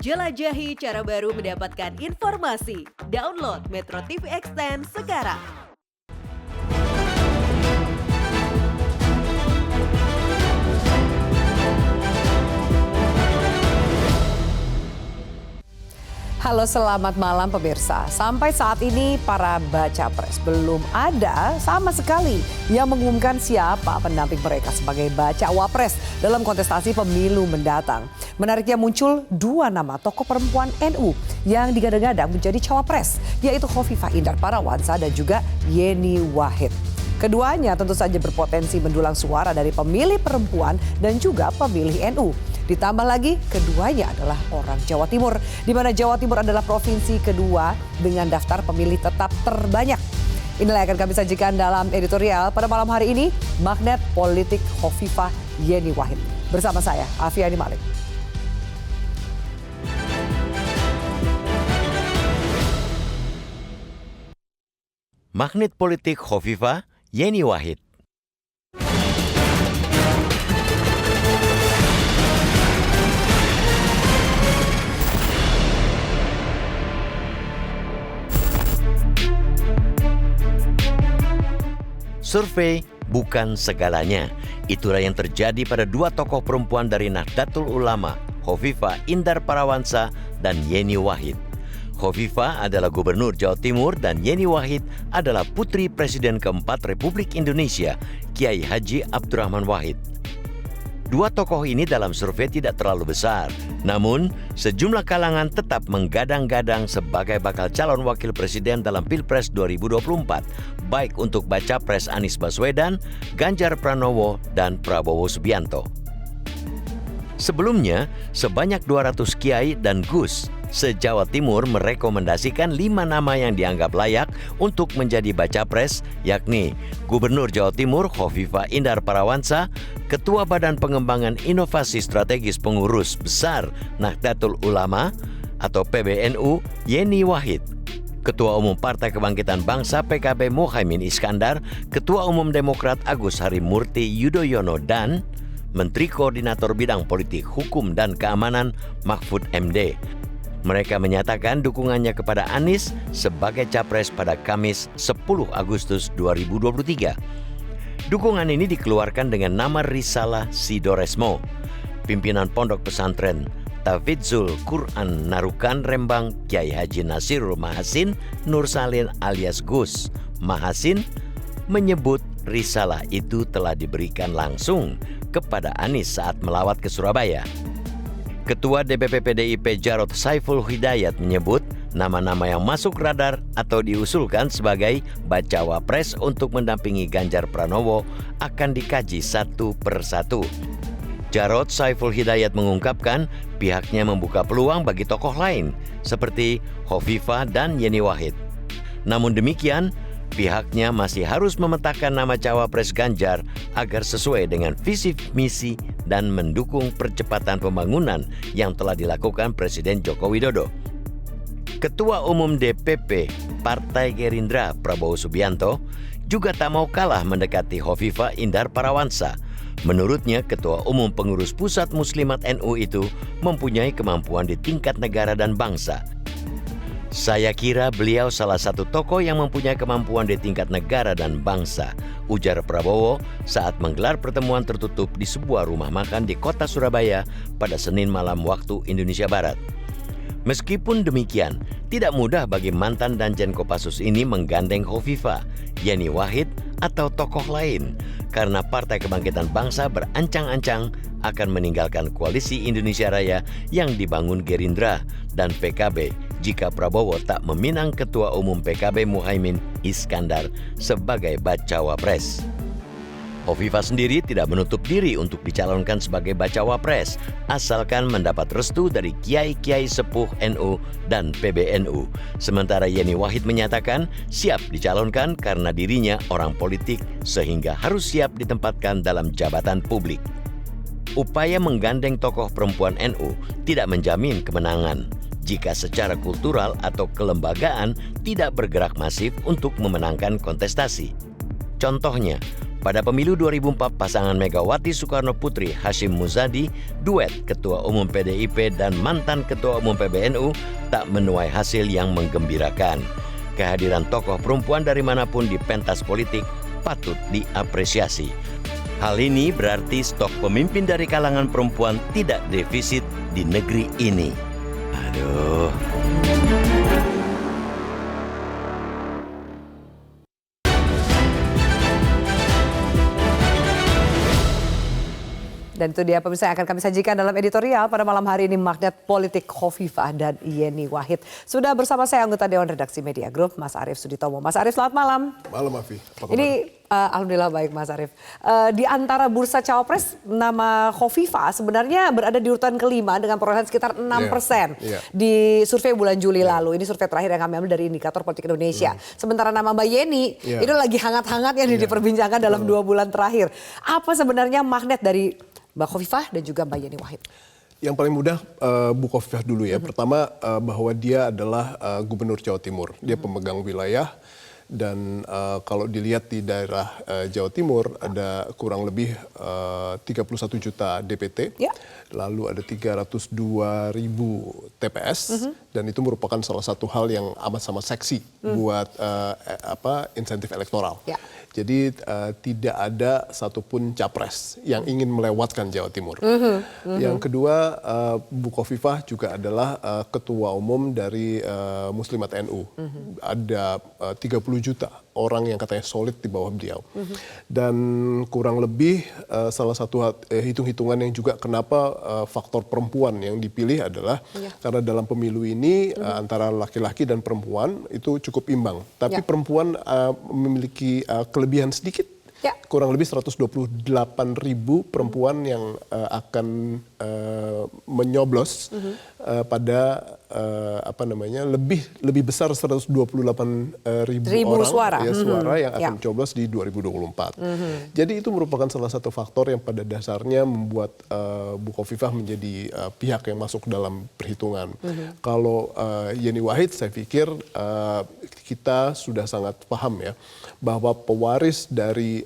Jelajahi cara baru mendapatkan informasi. Download Metro TV Extend sekarang. Halo, selamat malam pemirsa. Sampai saat ini para baca pres belum ada sama sekali yang mengumumkan siapa pendamping mereka sebagai baca wapres dalam kontestasi pemilu mendatang. Menariknya muncul dua nama tokoh perempuan NU yang digadang-gadang menjadi cawapres, yaitu Khofifah Indar Parawansa dan juga Yeni Wahid. Keduanya tentu saja berpotensi mendulang suara dari pemilih perempuan dan juga pemilih NU. Ditambah lagi keduanya adalah orang Jawa Timur, di mana Jawa Timur adalah provinsi kedua dengan daftar pemilih tetap terbanyak. Inilah yang akan kami sajikan dalam editorial pada malam hari ini, Magnet Politik Khofifah Yeni Wahid. Bersama saya, Afiani Malik. Magnet Politik Khofifah Yeni Wahid. Survei bukan segalanya. Itulah yang terjadi pada dua tokoh perempuan dari Nahdlatul Ulama, Khofifah Indar Parawansa dan Yeni Wahid. Khofifah adalah Gubernur Jawa Timur dan Yeni Wahid adalah putri Presiden keempat Republik Indonesia, Kiai Haji Abdurrahman Wahid. Dua tokoh ini dalam survei tidak terlalu besar, namun sejumlah kalangan tetap menggadang-gadang sebagai bakal calon wakil presiden dalam Pilpres 2024, baik untuk baca pres Anies Baswedan, Ganjar Pranowo, dan Prabowo Subianto. Sebelumnya, sebanyak 200 kiai dan gus se-Jawa Timur merekomendasikan 5 nama yang dianggap layak untuk menjadi baca pres, yakni Gubernur Jawa Timur Khofifah Indar Parawansa, Ketua Badan Pengembangan Inovasi Strategis Pengurus Besar Nahdlatul Ulama atau PBNU Yeni Wahid, Ketua Umum Partai Kebangkitan Bangsa PKB Muhaimin Iskandar, Ketua Umum Demokrat Agus Harimurti Yudhoyono, dan Menteri Koordinator Bidang Politik, Hukum, dan Keamanan Mahfud MD. Mereka menyatakan dukungannya kepada Anies sebagai capres pada Kamis 10 Agustus 2023. Dukungan ini dikeluarkan dengan nama Risalah Sidoresmo, pimpinan Pondok Pesantren Tahfidzul Quran Narukan Rembang Kiai Haji Nasirul Mahasin Nursalin alias Gus Mahasin menyebut risalah itu telah diberikan langsung kepada Anies saat melawat ke Surabaya. Ketua DPP PDIP Jarod Saiful Hidayat menyebut nama-nama yang masuk radar atau diusulkan sebagai bacawa pres untuk mendampingi Ganjar Pranowo akan dikaji satu per satu. Jarod Saiful Hidayat mengungkapkan pihaknya membuka peluang bagi tokoh lain seperti Khofifah dan Yeni Wahid. Namun demikian, pihaknya masih harus memetakan nama cawapres Ganjar agar sesuai dengan visi misi dan mendukung percepatan pembangunan yang telah dilakukan Presiden Joko Widodo. Ketua Umum DPP Partai Gerindra Prabowo Subianto juga tak mau kalah mendekati Khofifah Indar Parawansa. Menurutnya, Ketua Umum Pengurus Pusat Muslimat NU itu mempunyai kemampuan di tingkat negara dan bangsa. Saya kira beliau salah satu tokoh yang mempunyai kemampuan di tingkat negara dan bangsa, ujar Prabowo saat menggelar pertemuan tertutup di sebuah rumah makan di kota Surabaya pada Senin malam waktu Indonesia Barat. Meskipun demikian, tidak mudah bagi mantan Danjen Kopassus ini menggandeng Khofifah, Yeni Wahid, atau tokoh lain, karena Partai Kebangkitan Bangsa berancang-ancang akan meninggalkan koalisi Indonesia Raya yang dibangun Gerindra dan PKB jika Prabowo tak meminang Ketua Umum PKB Muhaimin Iskandar sebagai bacawa pres. Khofifah sendiri tidak menutup diri untuk dicalonkan sebagai bacawa pres, asalkan mendapat restu dari kiai-kiai sepuh NU dan PBNU. Sementara Yeni Wahid menyatakan siap dicalonkan karena dirinya orang politik sehingga harus siap ditempatkan dalam jabatan publik. Upaya menggandeng tokoh perempuan NU tidak menjamin kemenangan jika secara kultural atau kelembagaan tidak bergerak masif untuk memenangkan kontestasi. Contohnya, Pada pemilu 2004, pasangan Megawati Soekarno Putri Hashim Muzadi, duet Ketua Umum PDIP dan mantan Ketua Umum PBNU, tak menuai hasil yang menggembirakan. Kehadiran tokoh perempuan dari manapun di pentas politik patut diapresiasi. Hal ini berarti stok pemimpin dari kalangan perempuan tidak defisit di negeri ini. Aduh. Dan itu dia pemirsa yang akan kami sajikan dalam editorial pada malam hari ini, magnet politik Khofifah dan Yeni Wahid. Sudah bersama saya anggota Dewan Redaksi Media Group, Mas Arief Suditomo. Mas Arief, selamat malam. Malam, Afi. Ini alhamdulillah baik, Mas Arief. Di antara bursa cawapres, nama Khofifah sebenarnya berada di urutan kelima dengan perolehan sekitar 6% di survei bulan Juli lalu. Ini survei terakhir yang kami ambil dari Indikator Politik Indonesia. Sementara nama Mbak Yeni itu lagi hangat-hangatnya diperbincangkan dalam 2 bulan terakhir. Apa sebenarnya magnet dari Mbak Khofifah dan juga Mbak Yeni Wahid? Yang paling mudah Bu Khofifah dulu ya. Pertama bahwa dia adalah Gubernur Jawa Timur. Dia pemegang wilayah dan kalau dilihat di daerah Jawa Timur ada kurang lebih 31 juta DPT. Lalu ada 302.000 TPS dan itu merupakan salah satu hal yang amat sangat seksi buat insentif elektoral. Jadi tidak ada satupun capres yang ingin melewatkan Jawa Timur. Yang kedua, Bu Khofifah juga adalah ketua umum dari Muslimat NU. Ada 30 juta orang yang katanya solid di bawah beliau. Dan kurang lebih salah satu hitung-hitungan yang juga kenapa faktor perempuan yang dipilih adalah karena dalam pemilu ini antara laki-laki dan perempuan itu cukup imbang. Tapi perempuan memiliki kelebihan sedikit. Kurang lebih 128.000 perempuan yang akan menyoblos pada lebih besar 128.000 orang suara yang akan mencoblos di 2024. Jadi itu merupakan salah satu faktor yang pada dasarnya membuat Bu Khofifah menjadi pihak yang masuk dalam perhitungan. Kalau Yeni Wahid, saya pikir kita sudah sangat paham ya bahwa pewaris dari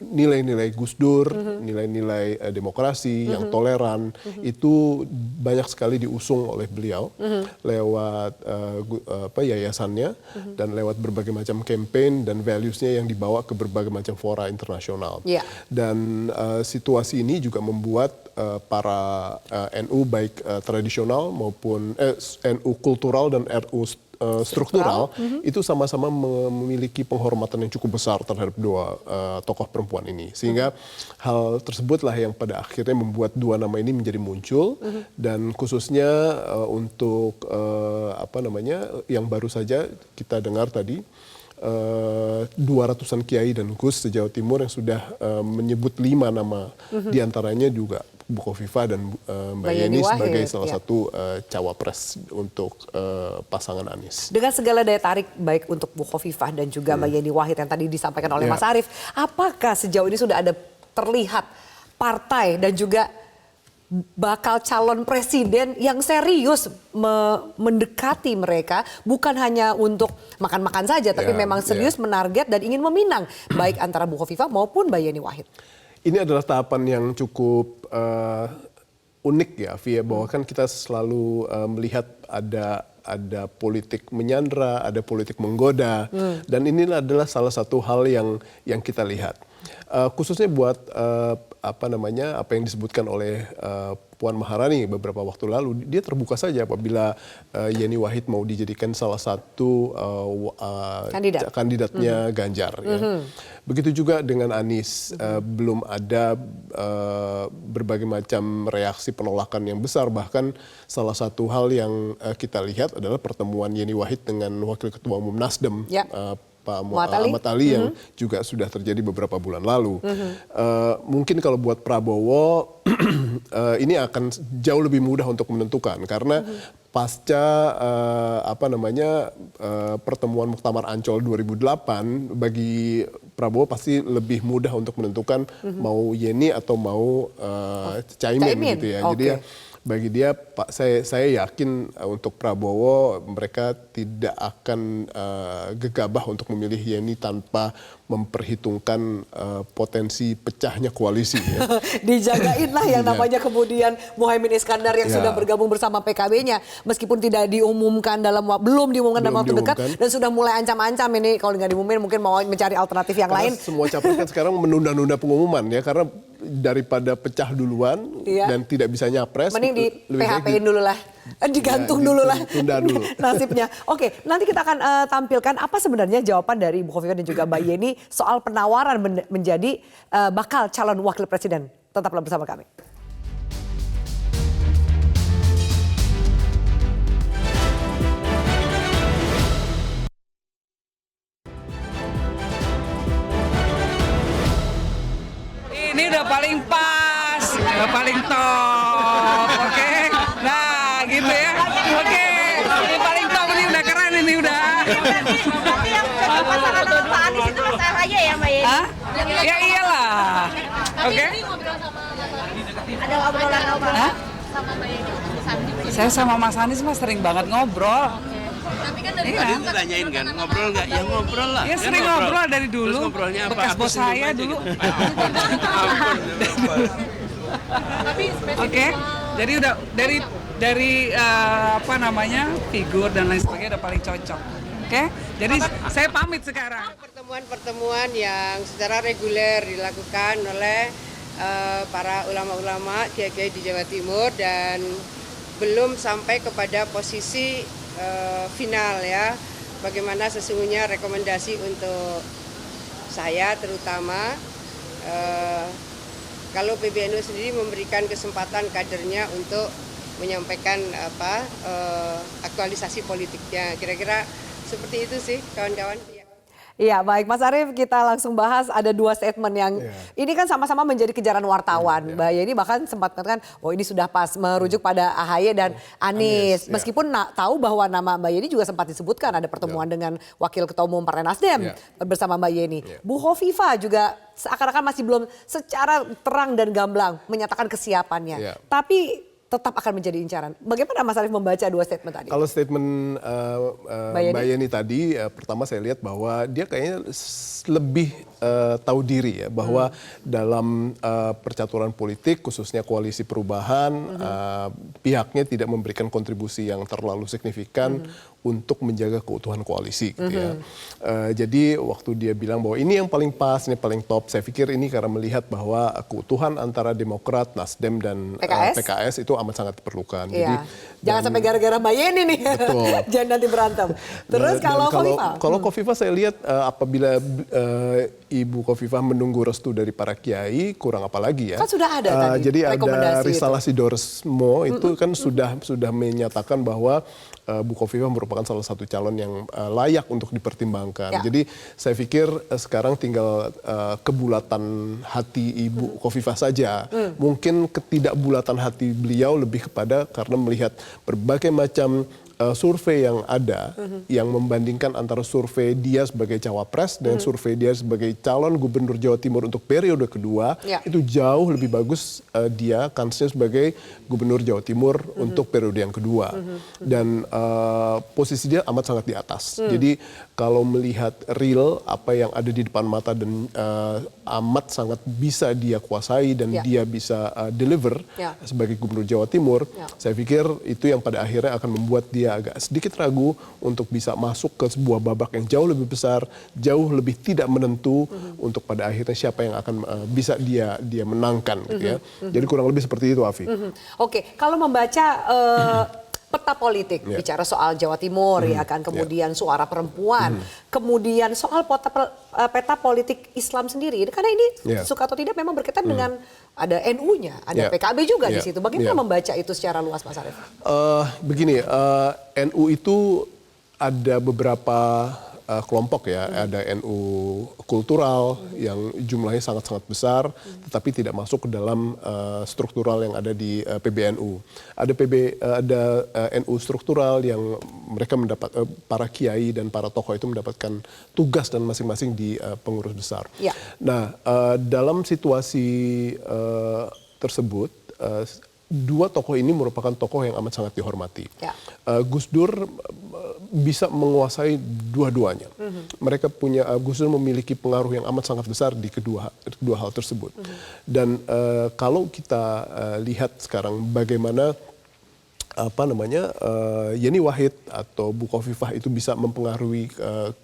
nilai-nilai Gus Dur, nilai-nilai demokrasi yang toleran itu banyak sekali diusung oleh beliau lewat yayasannya dan lewat berbagai macam campaign dan values-nya yang dibawa ke berbagai macam fora internasional. Dan situasi ini juga membuat para NU baik tradisional maupun NU kultural dan NU struktural itu sama-sama memiliki penghormatan yang cukup besar terhadap dua tokoh perempuan ini, sehingga hal tersebutlah yang pada akhirnya membuat dua nama ini menjadi muncul. Dan khususnya untuk yang baru saja kita dengar tadi 200-an kiai dan gus se-Jawa Timur yang sudah menyebut 5 nama, diantaranya juga Bu Khofifah dan Mbak Yeni sebagai salah satu cawapres untuk pasangan Anies. Dengan segala daya tarik baik untuk Bu Khofifah dan juga Mbak Yeni Wahid yang tadi disampaikan oleh Mas Arief, apakah sejauh ini sudah ada terlihat partai dan juga bakal calon presiden yang serius mendekati mereka, bukan hanya untuk makan-makan saja, tapi memang serius menarget dan ingin meminang baik antara Bu Khofifah maupun Mbak Yeni Wahid? Ini adalah tahapan yang cukup unik ya, Via, bahwa kan kita selalu melihat ada politik menyandra, ada politik menggoda, dan ini adalah salah satu hal yang kita lihat. Khususnya buat apa yang disebutkan oleh Puan Maharani beberapa waktu lalu, dia terbuka saja apabila Yeni Wahid mau dijadikan salah satu kandidatnya Ganjar. Ya. Begitu juga dengan Anies, belum ada berbagai macam reaksi penolakan yang besar. Bahkan salah satu hal yang kita lihat adalah pertemuan Yeni Wahid dengan Wakil Ketua Umum Nasdem, Pak Ahmad Ali yang juga sudah terjadi beberapa bulan lalu. Mungkin kalau buat Prabowo ini akan jauh lebih mudah untuk menentukan karena pasca pertemuan Muktamar Ancol 2008, bagi Prabowo pasti lebih mudah untuk menentukan mau Yeni atau mau Caimin gitu ya. Jadi ya bagi dia, Pak, saya yakin untuk Prabowo mereka tidak akan gegabah untuk memilih Yeni tanpa memperhitungkan potensi pecahnya koalisi. Ya. Dijagain lah yang namanya kemudian Muhaimin Iskandar yang sudah bergabung bersama PKB-nya, meskipun tidak diumumkan belum diumumkan dalam waktu dekat dan sudah mulai ancam-ancam ini kalau nggak diumumin mungkin mau mencari alternatif yang lain. Semua capres kan sekarang menunda-nunda pengumuman ya, karena daripada pecah duluan dan tidak bisa nyapres, mending di PHP-in dulu lah, digantung dulu lah nasibnya. Oke, nanti kita akan tampilkan apa sebenarnya jawaban dari Ibu Khofifah dan juga Mbak Yeni soal penawaran menjadi bakal calon wakil presiden. Tetaplah bersama kami. Ini udah paling pas, udah paling top, oke? Nah, gitu ya, oke. Ini paling top, ini udah keren, ini udah. Berarti yang cocok pasangan dengan Pak Anies itu Mas Ahaye ya, Mbak Yeni? Hah? Ya iyalah, oke? Ada obrolan apa? Hah? Sama Mbak Yeni untuk Sandi? Saya sama Mas Anies mah sering banget ngobrol. Tapi kan dari Iya. Tanyain kan, ngobrol nggak? Ya ngobrol lah. Ya sering ngobrol dari dulu. Terus ngobrolnya apa? Bekas bos saya dulu. Oke, jadi udah dari apa namanya figur dan lain sebagainya udah paling cocok. Oke, jadi saya pamit sekarang. Pertemuan-pertemuan yang secara reguler dilakukan oleh para ulama-ulama kiai-kiai di Jawa Timur dan belum sampai kepada posisi final ya. Bagaimana sesungguhnya rekomendasi untuk saya terutama kalau PBNU sendiri memberikan kesempatan kadernya untuk menyampaikan aktualisasi politiknya. Kira-kira seperti itu sih kawan-kawan. Iya baik Mas Arief, kita langsung bahas ada dua statement yang ini kan sama-sama menjadi kejaran wartawan. Mbak Yeni bahkan sempat katakan, oh ini sudah pas merujuk pada AHY dan Anies. Meskipun tahu bahwa nama Mbak Yeni juga sempat disebutkan ada pertemuan dengan Wakil Ketua Umum Partai Nasdem bersama Mbak Yeni. Bu Khofifah juga seakan-akan masih belum secara terang dan gamblang menyatakan kesiapannya. Tapi tetap akan menjadi incaran. Bagaimana Mas Arief membaca dua statement tadi? Kalau statement Mbak Yeni tadi, pertama saya lihat bahwa dia kayaknya lebih tahu diri ya, bahwa dalam percaturan politik khususnya koalisi perubahan, pihaknya tidak memberikan kontribusi yang terlalu signifikan untuk menjaga keutuhan koalisi. Gitu ya. Jadi waktu dia bilang bahwa ini yang paling pas, ini paling top, saya pikir ini karena melihat bahwa keutuhan antara Demokrat, Nasdem dan PKS itu amat sangat diperlukan. Iya. Jangan sampai gara-gara Mbak Yeni nih, jangan nanti berantem. Terus kalau Khofifah? Kalau Khofifah saya lihat apabila Ibu Khofifah menunggu restu dari para kiai, kurang apa lagi ya. Kan sudah ada tadi jadi ada rekomendasi Risalah Sidoresmo itu kan sudah menyatakan bahwa Bu Khofifah merupakan salah satu calon yang layak untuk dipertimbangkan. Jadi saya pikir sekarang tinggal kebulatan hati Ibu Khofifah saja. Mungkin ketidakbulatan hati beliau lebih kepada karena melihat berbagai macam survei yang ada yang membandingkan antara survei dia sebagai cawapres dan survei dia sebagai calon gubernur Jawa Timur untuk periode kedua itu jauh lebih bagus dia kansnya sebagai gubernur Jawa Timur untuk periode yang kedua dan posisi dia amat sangat di atas. Jadi kalau melihat real apa yang ada di depan mata dan amat sangat bisa dia kuasai dan dia bisa deliver sebagai gubernur Jawa Timur, saya pikir itu yang pada akhirnya akan membuat dia agak sedikit ragu untuk bisa masuk ke sebuah babak yang jauh lebih besar, jauh lebih tidak menentu untuk pada akhirnya siapa yang akan bisa dia menangkan gitu ya. Jadi kurang lebih seperti itu, Afi. Oke, kalau membaca peta politik, bicara soal Jawa Timur ya kan, kemudian suara perempuan, kemudian soal peta politik Islam sendiri, karena ini suka atau tidak memang berkaitan dengan ada NU-nya, ada PKB juga di situ. Bagaimana membaca itu secara luas, Mas Arief? Begini, NU itu ada beberapa kelompok ya, ada NU kultural yang jumlahnya sangat-sangat besar, tetapi tidak masuk ke dalam struktural yang ada di PBNU. Ada NU struktural yang mereka mendapat para kiai dan para tokoh itu mendapatkan tugas dan masing-masing di pengurus besar. Nah, dalam situasi tersebut dua tokoh ini merupakan tokoh yang amat sangat dihormati. Ya. Gus Dur bisa menguasai dua-duanya. Mereka Gus Dur memiliki pengaruh yang amat sangat besar di kedua hal tersebut. Dan kalau kita lihat sekarang bagaimana Yeni Wahid atau Bukhofifah itu bisa mempengaruhi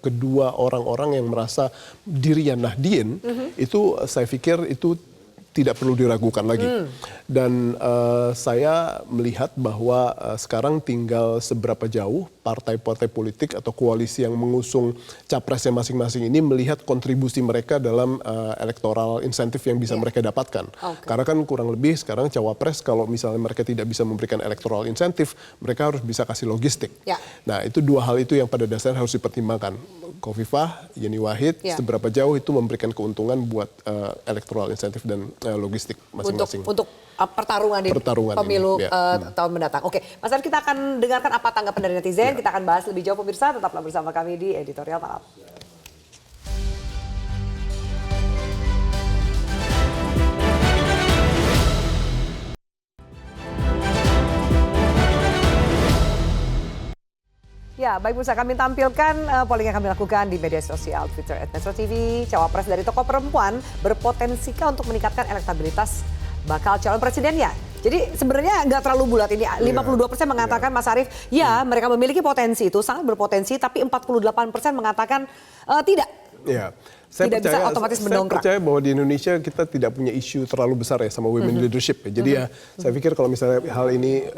kedua orang-orang yang merasa dirinya Nahdien, itu saya pikir itu tidak perlu diragukan lagi. Dan saya melihat bahwa sekarang tinggal seberapa jauh partai-partai politik atau koalisi yang mengusung capresnya masing-masing ini melihat kontribusi mereka dalam electoral insentif yang bisa mereka dapatkan. Karena kan kurang lebih sekarang cawapres kalau misalnya mereka tidak bisa memberikan electoral insentif, mereka harus bisa kasih logistik. Ya. Nah, itu dua hal itu yang pada dasarnya harus dipertimbangkan. Khofifah, Yeni Wahid, seberapa jauh itu memberikan keuntungan buat electoral insentif dan logistik masing-masing. Untuk pertarungan di pemilu tahun mendatang. Oke, Mas Arief, kita akan dengarkan apa tanggapan dari netizen. Kita akan bahas lebih jauh, pemirsa. Tetaplah bersama kami di Editorial Malam. Ya, baik pemirsa, kami tampilkan polling yang kami lakukan di media sosial Twitter @metro_tv. Cawapres dari tokoh perempuan berpotensikah untuk meningkatkan elektabilitas bakal calon presidennya. Jadi sebenarnya nggak terlalu bulat ini. 52% mengatakan Mas Arief, ya mereka memiliki potensi itu, sangat berpotensi, tapi 48% mengatakan tidak. Ya. Saya percaya bahwa di Indonesia kita tidak punya isu terlalu besar ya sama women leadership. Jadi ya saya pikir kalau misalnya hal ini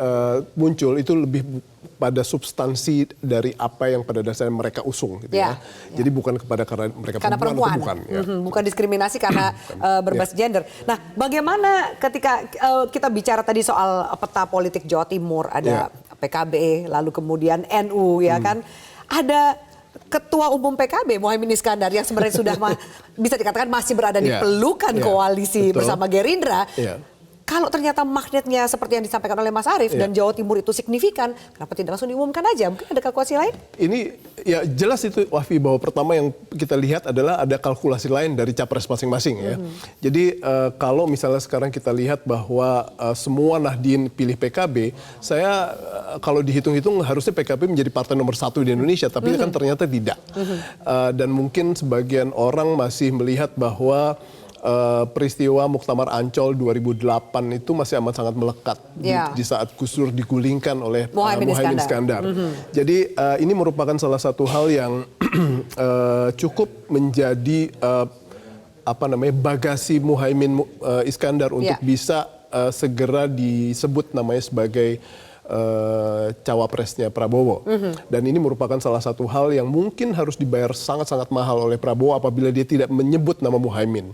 muncul itu lebih pada substansi dari apa yang pada dasarnya mereka usung gitu ya. Jadi bukan karena mereka perempuan. Bukan, ya. Bukan diskriminasi karena berbasis gender. Nah, bagaimana ketika kita bicara tadi soal peta politik Jawa Timur, ada PKB, lalu kemudian NU ya kan, ada Ketua Umum PKB Muhaimin Iskandar yang sebenarnya sudah bisa dikatakan masih berada di pelukan koalisi bersama Gerindra. Kalau ternyata magnetnya seperti yang disampaikan oleh Mas Arief dan Jawa Timur itu signifikan, kenapa tidak langsung diumumkan aja? Mungkin ada kalkulasi lain? Ini ya jelas itu Wafi, bahwa pertama yang kita lihat adalah ada kalkulasi lain dari capres masing-masing ya. Jadi kalau misalnya sekarang kita lihat bahwa semua Nahdien pilih PKB, saya kalau dihitung-hitung harusnya PKB menjadi partai nomor 1 di Indonesia, tapi kan ternyata tidak. Dan mungkin sebagian orang masih melihat bahwa peristiwa Muktamar Ancol 2008 itu masih amat sangat melekat di saat Gus Dur digulingkan oleh Muhaimin Iskandar. Jadi ini merupakan salah satu hal yang cukup menjadi bagasi Muhaimin Iskandar untuk bisa segera disebut namanya sebagai cawapresnya Prabowo. Dan ini merupakan salah satu hal yang mungkin harus dibayar sangat-sangat mahal oleh Prabowo apabila dia tidak menyebut nama Muhaimin.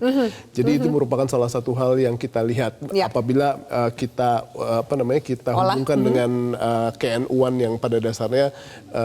Jadi itu merupakan salah satu hal yang kita lihat apabila kita kita hubungkan dengan KNU-an yang pada dasarnya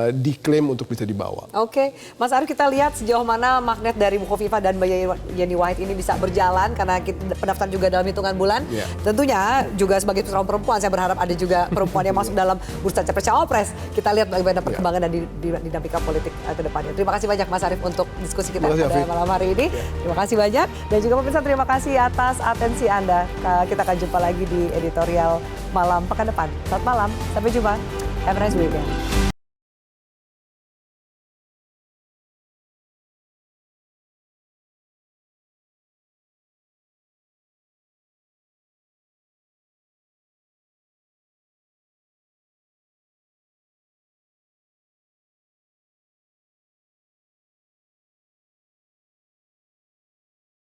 diklaim untuk bisa dibawa. Oke, Mas Arief, kita lihat sejauh mana magnet dari Bukhofifah dan Mbak Yeni Wahid ini bisa berjalan karena pendaftaran juga dalam hitungan bulan. Tentunya juga sebagai seorang perempuan saya berharap ada juga perempuan yang masuk dalam bursa capres cawapres. Kita lihat bagaimana perkembangan dan dinamika politik ke depannya. Terima kasih banyak Mas Arief untuk diskusi kita pada malam hari ini. Terima kasih banyak dan juga pemirsa terima kasih atas atensi Anda. Kita akan jumpa lagi di editorial malam pekan depan. Selamat malam, sampai jumpa. Have a nice weekend.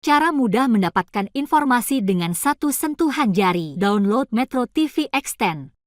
Cara mudah mendapatkan informasi dengan satu sentuhan jari. Download Metro TV Extend.